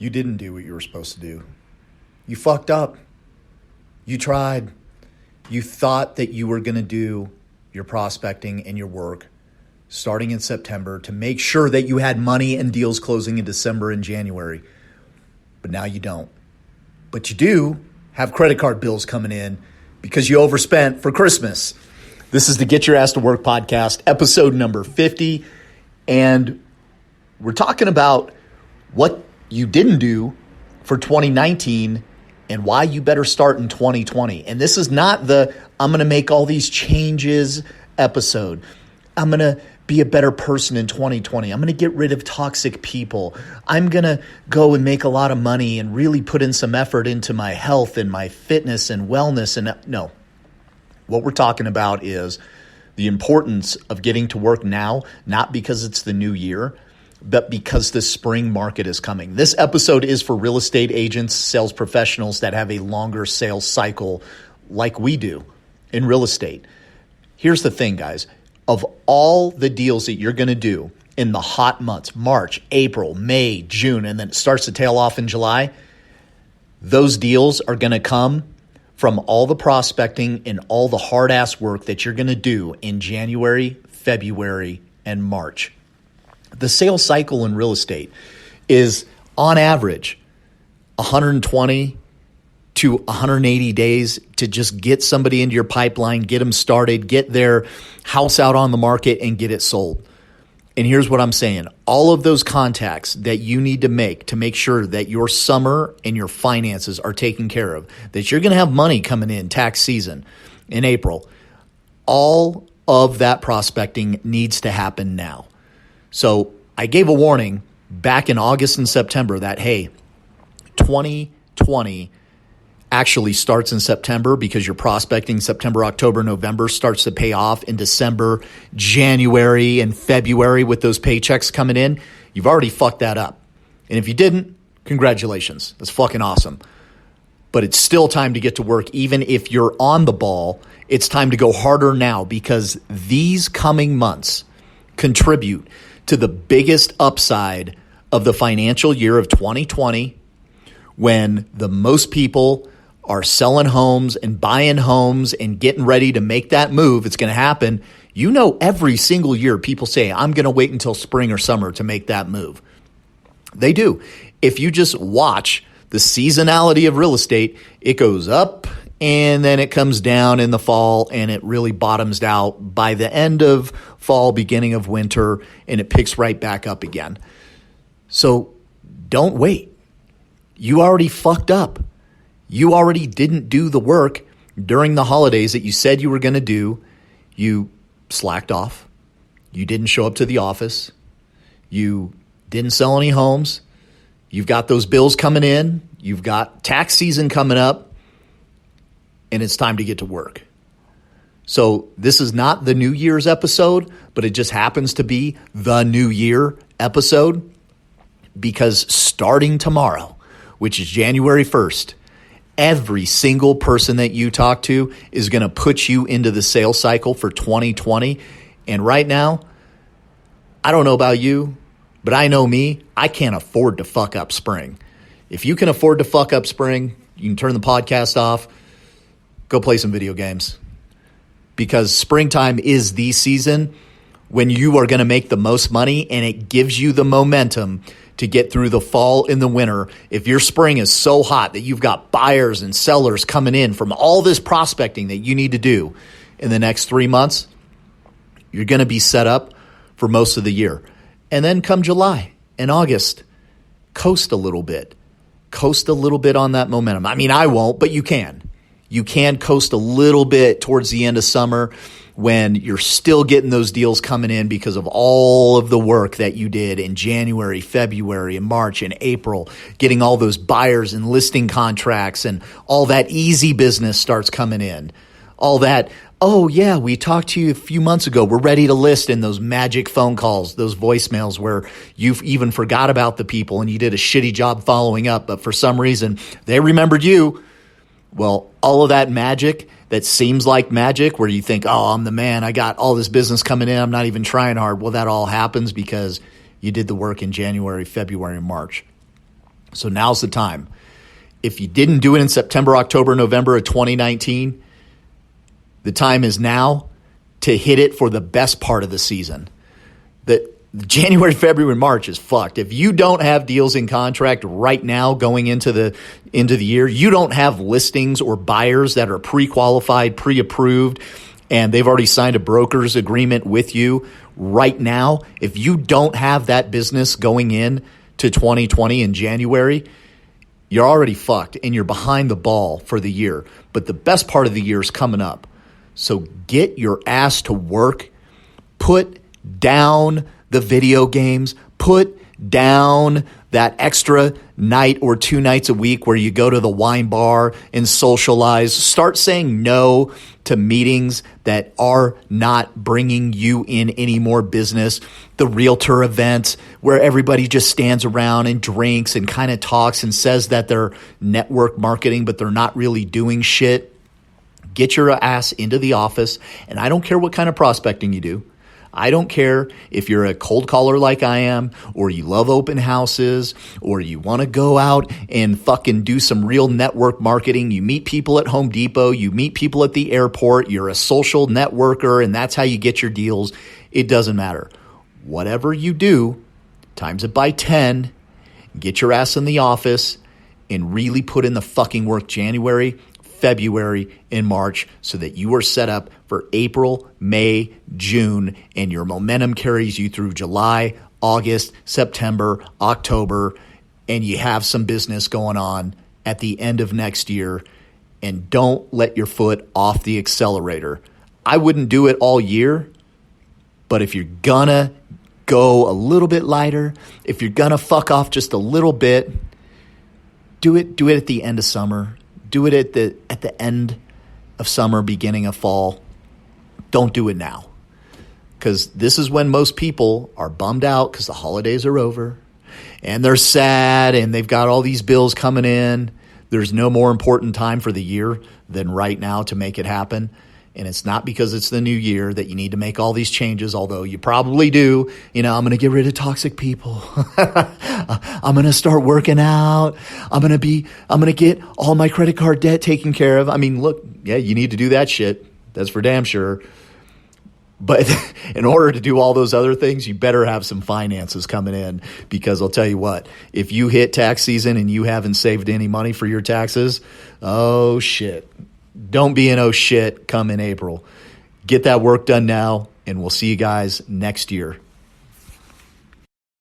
You didn't do what you were supposed to do. You fucked up. You tried. You thought that you were going to do your prospecting and your work starting in September to make sure that you had money and deals closing in December and January. But now you don't. But you do have credit card bills coming in because you overspent for Christmas. This is the Get Your Ass to Work podcast, episode number 50. And we're talking about what you didn't do for 2019 and why you better start in 2020. And this is not the I'm going to make all these changes episode. I'm going to be a better person in 2020. I'm going to get rid of toxic people. I'm going to go and make a lot of money and really put in some effort into my health and my fitness and wellness. And no, what we're talking about is the importance of getting to work now, not because it's the new year, but because the spring market is coming. This episode is for real estate agents, sales professionals that have a longer sales cycle like we do in real estate. Here's the thing, guys. Of all the deals that you're going to do in the hot months, March, April, May, June, and then it starts to tail off in July, those deals are going to come from all the prospecting and all the hard-ass work that you're going to do in January, February, and March. The sales cycle in real estate is, on average, 120 to 180 days to just get somebody into your pipeline, get them started, get their house out on the market, and get it sold. And here's what I'm saying. All of those contacts that you need to make sure that your summer and your finances are taken care of, that you're going to have money coming in tax season in April, all of that prospecting needs to happen now. So I gave a warning back in August and September that, hey, 2020 actually starts in September because your prospecting September, October, November starts to pay off in December, January, and February with those paychecks coming in. You've already fucked that up. And if you didn't, congratulations. That's fucking awesome. But it's still time to get to work. Even if you're on the ball, it's time to go harder now because these coming months contribute to the biggest upside of the financial year of 2020 when the most people are selling homes and buying homes and getting ready to make that move. It's going to happen. You know, every single year people say, I'm going to wait until spring or summer to make that move. They do. If you just watch the seasonality of real estate, it goes up and then it comes down in the fall and it really bottoms out by the end of fall, beginning of winter, and it picks right back up again. So don't wait. You already fucked up. You already didn't do the work during the holidays that you said you were going to do. You slacked off. You didn't show up to the office. You didn't sell any homes. You've got those bills coming in. You've got tax season coming up. And it's time to get to work. So this is not the New Year's episode, but it just happens to be the New Year episode because starting tomorrow, which is January 1st, every single person that you talk to is going to put you into the sales cycle for 2020. And right now, I don't know about you, but I know me, I can't afford to fuck up spring. If you can afford to fuck up spring, you can turn the podcast off, go play some video games. Because springtime is the season when you are going to make the most money and it gives you the momentum to get through the fall and the winter. If your spring is so hot that you've got buyers and sellers coming in from all this prospecting that you need to do in the next 3 months, you're going to be set up for most of the year. And then come July and August, coast a little bit. Coast a little bit on that momentum. I mean, I won't, but you can. You can coast a little bit towards the end of summer when you're still getting those deals coming in because of all of the work that you did in January, February, and March, and April, getting all those buyers and listing contracts and all that easy business starts coming in. All that, oh yeah, we talked to you a few months ago. We're ready to list, in those magic phone calls, those voicemails where you've even forgot about the people and you did a shitty job following up, but for some reason they remembered you. Well, all of that magic that seems like magic where you think, oh, I'm the man. I got all this business coming in. I'm not even trying hard. Well, that all happens because you did the work in January, February, and March. So now's the time. If you didn't do it in September, October, November of 2019, the time is now to hit it for the best part of the season. The January, February, March is fucked. If you don't have deals in contract right now going into the year, you don't have listings or buyers that are pre-qualified, pre-approved, and they've already signed a broker's agreement with you right now. If you don't have that business going in to 2020 in January, you're already fucked and you're behind the ball for the year. But the best part of the year is coming up. So get your ass to work. Put down the video games. Put down that extra night or 2 nights a week where you go to the wine bar and socialize. Start saying no to meetings that are not bringing you in any more business. The realtor events where everybody just stands around and drinks and kind of talks and says that they're network marketing, but they're not really doing shit. Get your ass into the office. And I don't care what kind of prospecting you do. I don't care if you're a cold caller like I am, or you love open houses, or you want to go out and fucking do some real network marketing. You meet people at Home Depot, you meet people at the airport, you're a social networker, and that's how you get your deals. It doesn't matter. Whatever you do, times it by 10, get your ass in the office and really put in the fucking work January, February, and March so that you are set up for April, May, June, and your momentum carries you through July, August, September, October, and you have some business going on at the end of next year. And don't let your foot off the accelerator. I wouldn't do it all year, but if you're gonna go a little bit lighter, if you're gonna fuck off just a little bit, do it at the end of summer. Do it at the end of summer, beginning of fall. Don't do it now, because this is when most people are bummed out because the holidays are over and they're sad and they've got all these bills coming in. There's no more important time for the year than right now to make it happen. And it's not because it's the new year that you need to make all these changes, although you probably do. I'm going to get rid of toxic people. I'm going to start working out. I'm going to get all my credit card debt taken care of. I mean, look, yeah, you need to do that shit. That's for damn sure. But in order to do all those other things, you better have some finances coming in, because I'll tell you what, if you hit tax season and you haven't saved any money for your taxes, oh shit. Don't be an oh shit come in April. Get that work done now, and we'll see you guys next year.